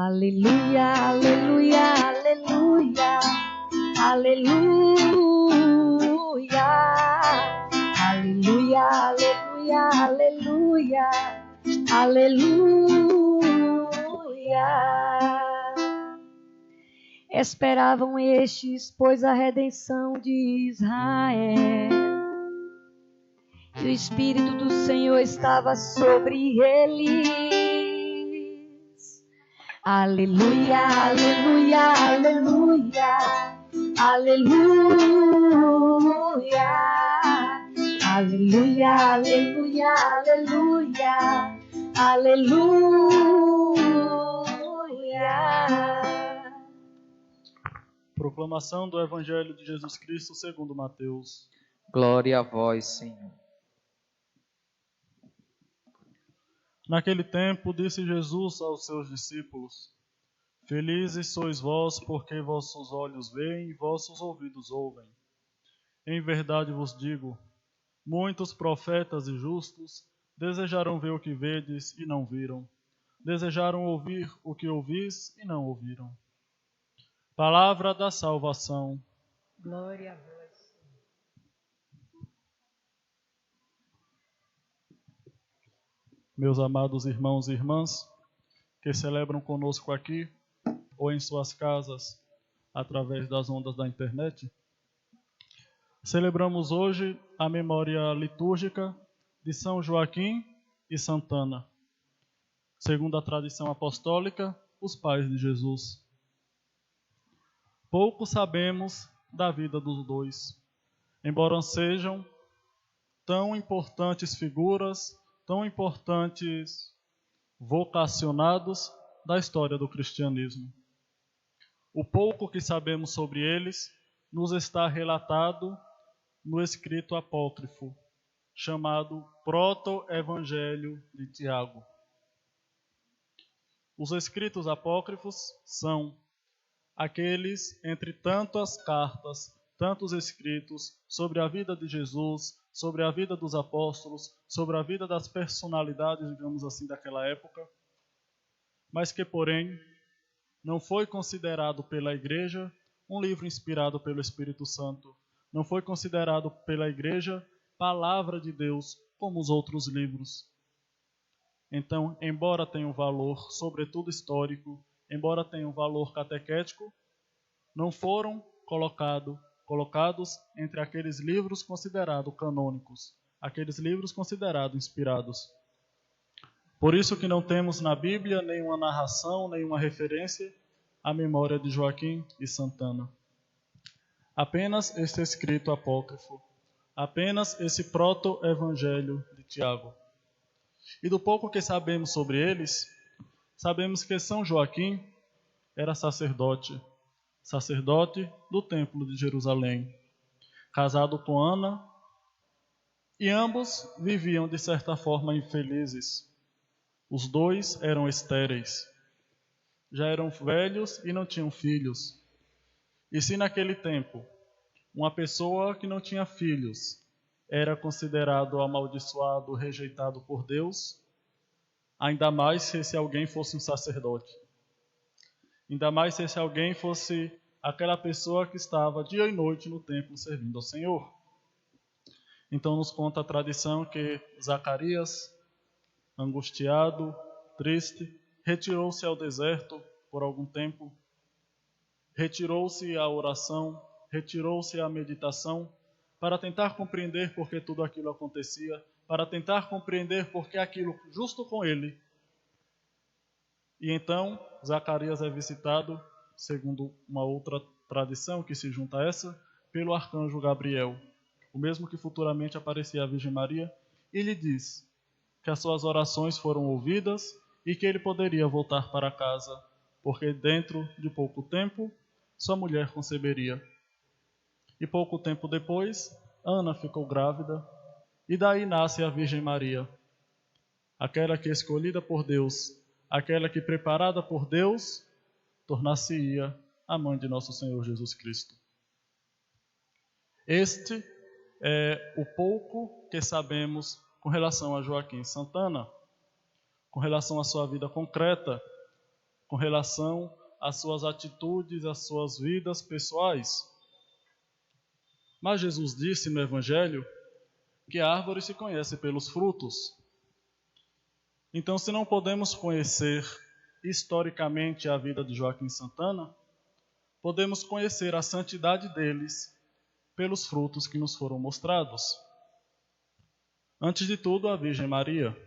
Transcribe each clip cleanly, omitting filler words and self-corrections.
Aleluia, aleluia, aleluia, aleluia, aleluia, aleluia, aleluia, aleluia. Esperavam estes, pois, a redenção de Israel. E o Espírito do Senhor estava sobre eles. Aleluia, aleluia, aleluia, aleluia, aleluia, aleluia, aleluia, aleluia. Proclamação do Evangelho de Jesus Cristo segundo Mateus. Glória a vós, Senhor. Naquele tempo, disse Jesus aos seus discípulos: Felizes sois vós, porque vossos olhos veem e vossos ouvidos ouvem. Em verdade vos digo, muitos profetas e justos desejaram ver o que vedes e não viram. Desejaram ouvir o que ouvis e não ouviram. Palavra da salvação. Glória a vós. Meus amados irmãos e irmãs, que celebram conosco aqui ou em suas casas através das ondas da internet, celebramos hoje a memória litúrgica de São Joaquim e Santana, segundo a tradição apostólica, os pais de Jesus. Pouco sabemos da vida dos dois, embora sejam tão importantes figuras, tão importantes vocacionados da história do cristianismo. O pouco que sabemos sobre eles nos está relatado no escrito apócrifo, chamado Proto-Evangelho de Tiago. Os escritos apócrifos são aqueles entre tantas cartas, tantos escritos sobre a vida de Jesus, sobre a vida dos apóstolos, sobre a vida das personalidades, digamos assim, daquela época, mas que, porém, não foi considerado pela Igreja um livro inspirado pelo Espírito Santo. Não foi considerado pela Igreja palavra de Deus como os outros livros. Então, embora tenha um valor, sobretudo histórico, embora tenha um valor catequético, não foram colocados entre aqueles livros considerados canônicos, aqueles livros considerados inspirados. Por isso que não temos na Bíblia nenhuma narração, nenhuma referência à memória de Joaquim e Santana. Apenas esse escrito apócrifo, apenas esse proto-evangelho de Tiago. E do pouco que sabemos sobre eles, sabemos que São Joaquim era sacerdote do Templo de Jerusalém, casado com Ana, e ambos viviam de certa forma infelizes. Os dois eram estéreis, já eram velhos e não tinham filhos. E se naquele tempo uma pessoa que não tinha filhos era considerado amaldiçoado, rejeitado por Deus, ainda mais se esse alguém fosse um sacerdote. Ainda mais se esse alguém fosse aquela pessoa que estava dia e noite no templo servindo ao Senhor. Então nos conta a tradição que Zacarias, angustiado, triste, retirou-se ao deserto por algum tempo, retirou-se à oração, retirou-se à meditação, para tentar compreender por que tudo aquilo acontecia, para tentar compreender por que aquilo justo com ele. E então Zacarias é visitado, segundo uma outra tradição que se junta a essa, pelo arcanjo Gabriel, o mesmo que futuramente aparecia à Virgem Maria, e lhe diz que as suas orações foram ouvidas e que ele poderia voltar para casa, porque dentro de pouco tempo sua mulher conceberia. E pouco tempo depois, Ana ficou grávida, e daí nasce a Virgem Maria, aquela que escolhida por Deus, aquela que preparada por Deus, tornar-se-ia a mãe de nosso Senhor Jesus Cristo. Este é o pouco que sabemos com relação a Joaquim Santana, com relação à sua vida concreta, com relação às suas atitudes, às suas vidas pessoais. Mas Jesus disse no Evangelho que a árvore se conhece pelos frutos. Então, se não podemos conhecer historicamente a vida de Joaquim Santana, podemos conhecer a santidade deles pelos frutos que nos foram mostrados. Antes de tudo, a Virgem Maria.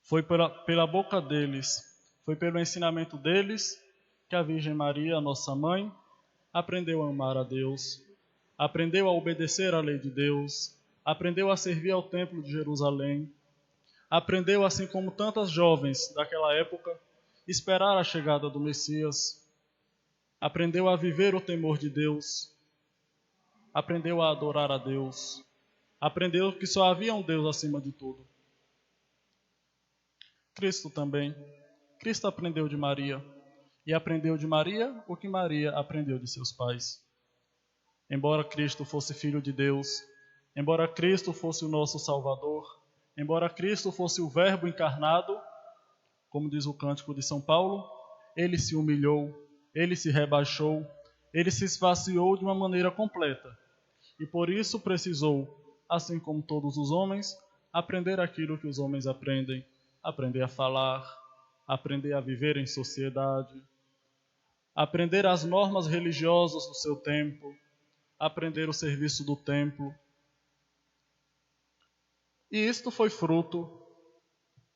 Foi pela boca deles, foi pelo ensinamento deles que a Virgem Maria, a nossa mãe, aprendeu a amar a Deus, aprendeu a obedecer à lei de Deus, aprendeu a servir ao Templo de Jerusalém, aprendeu, assim como tantas jovens daquela época, esperar a chegada do Messias, aprendeu a viver o temor de Deus, aprendeu a adorar a Deus, aprendeu que só havia um Deus acima de tudo. Cristo também. Cristo aprendeu de Maria. E aprendeu de Maria o que Maria aprendeu de seus pais. Embora Cristo fosse Filho de Deus, embora Cristo fosse o nosso Salvador, embora Cristo fosse o Verbo encarnado, como diz o cântico de São Paulo, ele se humilhou, ele se rebaixou, ele se esvaziou de uma maneira completa. E por isso precisou, assim como todos os homens, aprender aquilo que os homens aprendem, aprender a falar, aprender a viver em sociedade, aprender as normas religiosas do seu tempo, aprender o serviço do templo. E isto foi fruto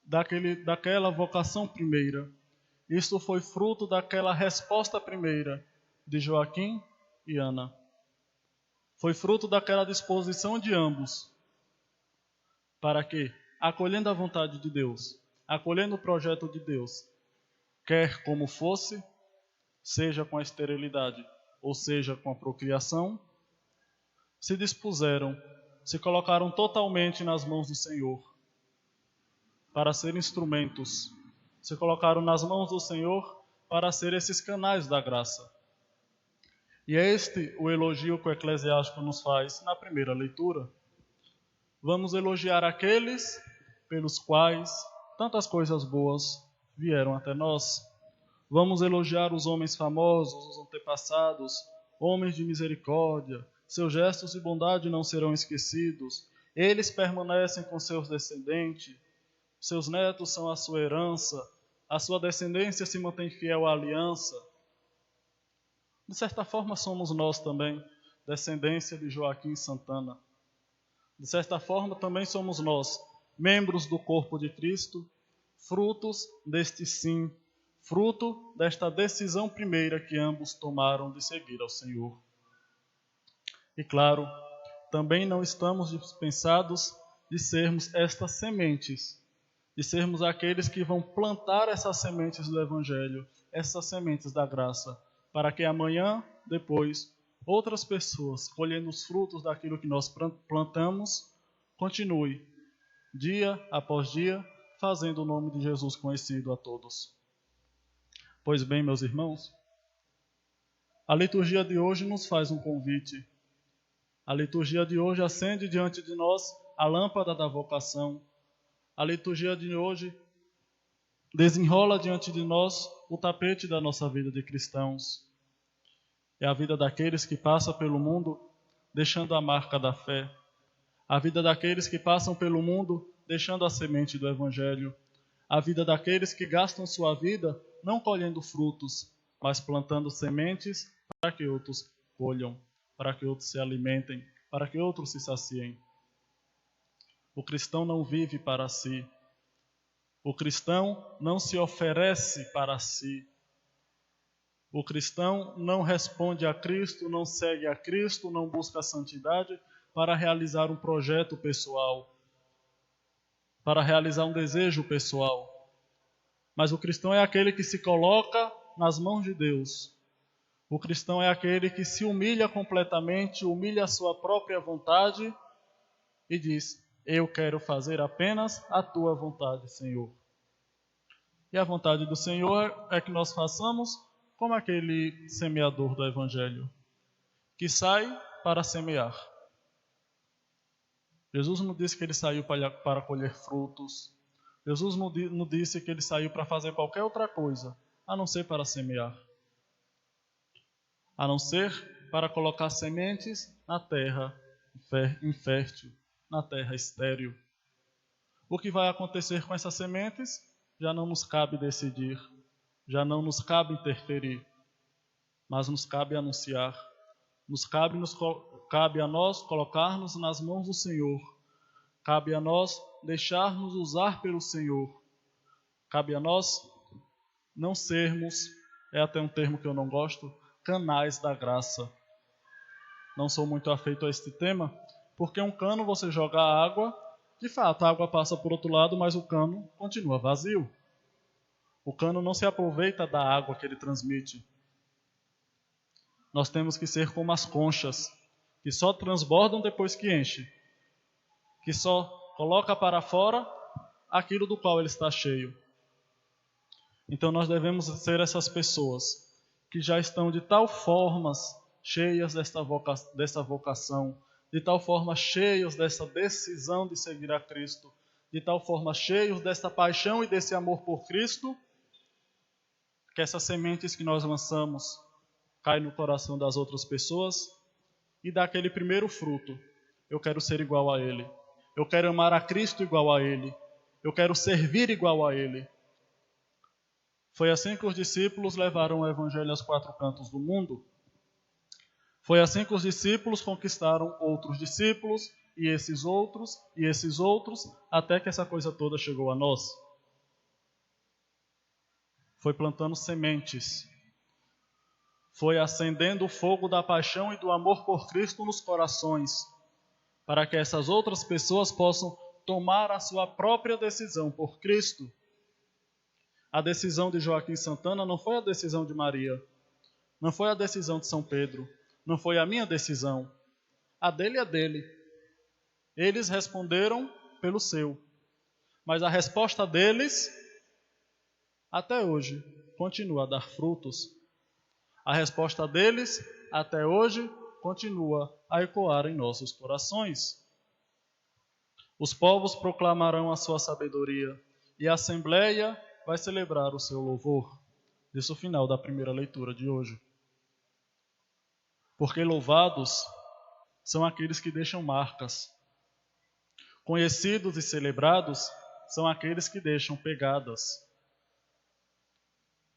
daquela vocação primeira. Isto foi fruto daquela resposta primeira de Joaquim e Ana. Foi fruto daquela disposição de ambos. Para que, acolhendo a vontade de Deus, acolhendo o projeto de Deus, quer como fosse, seja com a esterilidade ou seja com a procriação, se dispuseram, se colocaram totalmente nas mãos do Senhor para ser instrumentos, se colocaram nas mãos do Senhor para ser esses canais da graça. E é este o elogio que o Eclesiástico nos faz na primeira leitura. Vamos elogiar aqueles pelos quais tantas coisas boas vieram até nós. Vamos elogiar os homens famosos, os antepassados, homens de misericórdia. Seus gestos de bondade não serão esquecidos. Eles permanecem com seus descendentes. Seus netos são a sua herança. A sua descendência se mantém fiel à aliança. De certa forma, somos nós também, descendência de Joaquim Santana. De certa forma, também somos nós, membros do corpo de Cristo, frutos deste sim, fruto desta decisão primeira que ambos tomaram de seguir ao Senhor. E claro, também não estamos dispensados de sermos estas sementes, de sermos aqueles que vão plantar essas sementes do Evangelho, essas sementes da graça, para que amanhã, depois, outras pessoas, colhendo os frutos daquilo que nós plantamos, continue, dia após dia, fazendo o nome de Jesus conhecido a todos. Pois bem, meus irmãos, a liturgia de hoje nos faz um convite. A liturgia de hoje acende diante de nós a lâmpada da vocação. A liturgia de hoje desenrola diante de nós o tapete da nossa vida de cristãos. É a vida daqueles que passam pelo mundo deixando a marca da fé. A vida daqueles que passam pelo mundo deixando a semente do Evangelho. A vida daqueles que gastam sua vida não colhendo frutos, mas plantando sementes para que outros colham, para que outros se alimentem, para que outros se saciem. O cristão não vive para si. O cristão não se oferece para si. O cristão não responde a Cristo, não segue a Cristo, não busca a santidade para realizar um projeto pessoal, para realizar um desejo pessoal. Mas o cristão é aquele que se coloca nas mãos de Deus. O cristão é aquele que se humilha completamente, humilha a sua própria vontade e diz: eu quero fazer apenas a tua vontade, Senhor. E a vontade do Senhor é que nós façamos como aquele semeador do Evangelho, que sai para semear. Jesus não disse que ele saiu para colher frutos. Jesus não disse que ele saiu para fazer qualquer outra coisa, a não ser para semear. A não ser para colocar sementes na terra infértil, na terra estéril. O que vai acontecer com essas sementes já não nos cabe decidir, já não nos cabe interferir, mas nos cabe anunciar. Cabe a nós colocar-nos nas mãos do Senhor. Cabe a nós deixar-nos usar pelo Senhor. Cabe a nós não sermos, é até um termo que eu não gosto, canais da graça. Não sou muito afeito a este tema, porque um cano você joga a água, de fato a água passa por outro lado, mas o cano continua vazio. O cano não se aproveita da água que ele transmite. Nós temos que ser como as conchas, que só transbordam depois que enche, que só coloca para fora aquilo do qual ele está cheio. Então nós devemos ser essas pessoas que já estão de tal forma cheias dessa vocação, de tal forma cheios dessa decisão de seguir a Cristo, de tal forma cheios dessa paixão e desse amor por Cristo, que essas sementes que nós lançamos caem no coração das outras pessoas e dá aquele primeiro fruto. Eu quero ser igual a Ele. Eu quero amar a Cristo igual a Ele. Eu quero servir igual a Ele. Foi assim que os discípulos levaram o Evangelho aos quatro cantos do mundo. Foi assim que os discípulos conquistaram outros discípulos, e esses outros, até que essa coisa toda chegou a nós. Foi plantando sementes. Foi acendendo o fogo da paixão e do amor por Cristo nos corações, para que essas outras pessoas possam tomar a sua própria decisão por Cristo. A decisão de Joaquim Santana não foi a decisão de Maria, não foi a decisão de São Pedro, não foi a minha decisão. A dele é dele. Eles responderam pelo seu, mas a resposta deles, até hoje, continua a dar frutos. A resposta deles, até hoje, continua a ecoar em nossos corações. Os povos proclamarão a sua sabedoria, e a Assembleia vai celebrar o seu louvor. Diz o final da primeira leitura de hoje. Porque louvados são aqueles que deixam marcas. Conhecidos e celebrados são aqueles que deixam pegadas.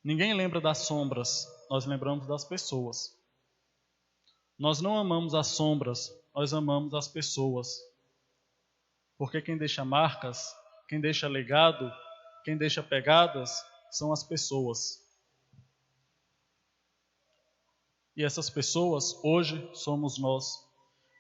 Ninguém lembra das sombras, nós lembramos das pessoas. Nós não amamos as sombras, nós amamos as pessoas. Porque quem deixa marcas, quem deixa legado, quem deixa pegadas, são as pessoas. E essas pessoas, hoje, somos nós,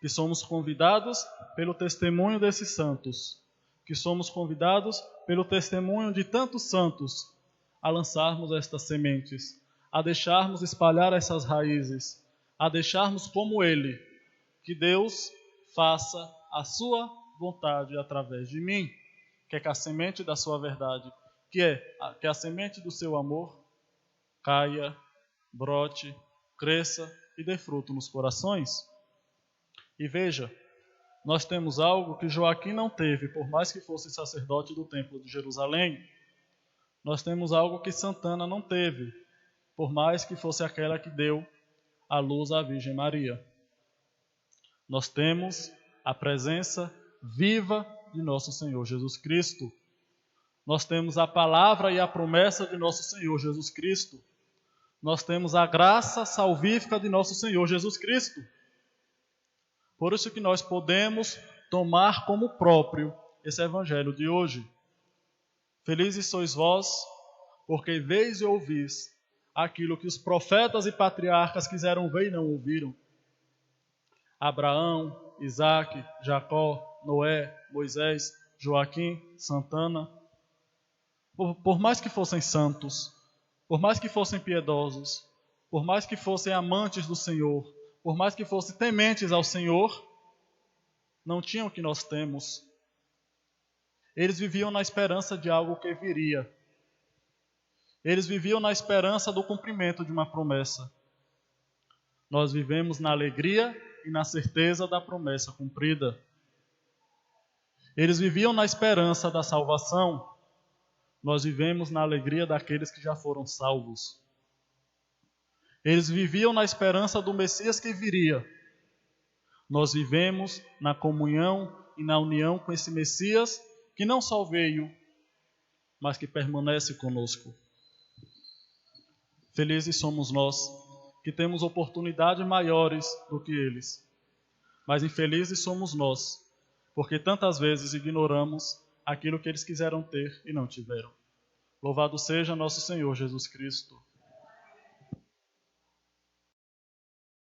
que somos convidados pelo testemunho desses santos, que somos convidados pelo testemunho de tantos santos, a lançarmos estas sementes, a deixarmos espalhar essas raízes, a deixarmos como Ele, que Deus faça a sua vontade através de mim, que é que a semente da sua verdade, que a semente do seu amor caia, brote, cresça e dê fruto nos corações. E veja, nós temos algo que Joaquim não teve, por mais que fosse sacerdote do Templo de Jerusalém. Nós temos algo que Santana não teve, por mais que fosse aquela que deu a luz à Virgem Maria. Nós temos a presença viva de nosso Senhor Jesus Cristo. Nós temos a palavra e a promessa de nosso Senhor Jesus Cristo. Nós temos a graça salvífica de nosso Senhor Jesus Cristo. Por isso que nós podemos tomar como próprio esse evangelho de hoje. Felizes sois vós, porque veis e ouvis aquilo que os profetas e patriarcas quiseram ver e não ouviram. Abraão, Isaque, Jacó, Noé, Moisés, Joaquim, Santana. Por mais que fossem santos, por mais que fossem piedosos, por mais que fossem amantes do Senhor, por mais que fossem tementes ao Senhor, não tinham o que nós temos. Eles viviam na esperança de algo que viria. Eles viviam na esperança do cumprimento de uma promessa. Nós vivemos na alegria e na certeza da promessa cumprida. Eles viviam na esperança da salvação. Nós vivemos na alegria daqueles que já foram salvos. Eles viviam na esperança do Messias que viria. Nós vivemos na comunhão e na união com esse Messias que não só veio, mas que permanece conosco. Felizes somos nós, que temos oportunidades maiores do que eles. Mas infelizes somos nós, porque tantas vezes ignoramos aquilo que eles quiseram ter e não tiveram. Louvado seja nosso Senhor Jesus Cristo.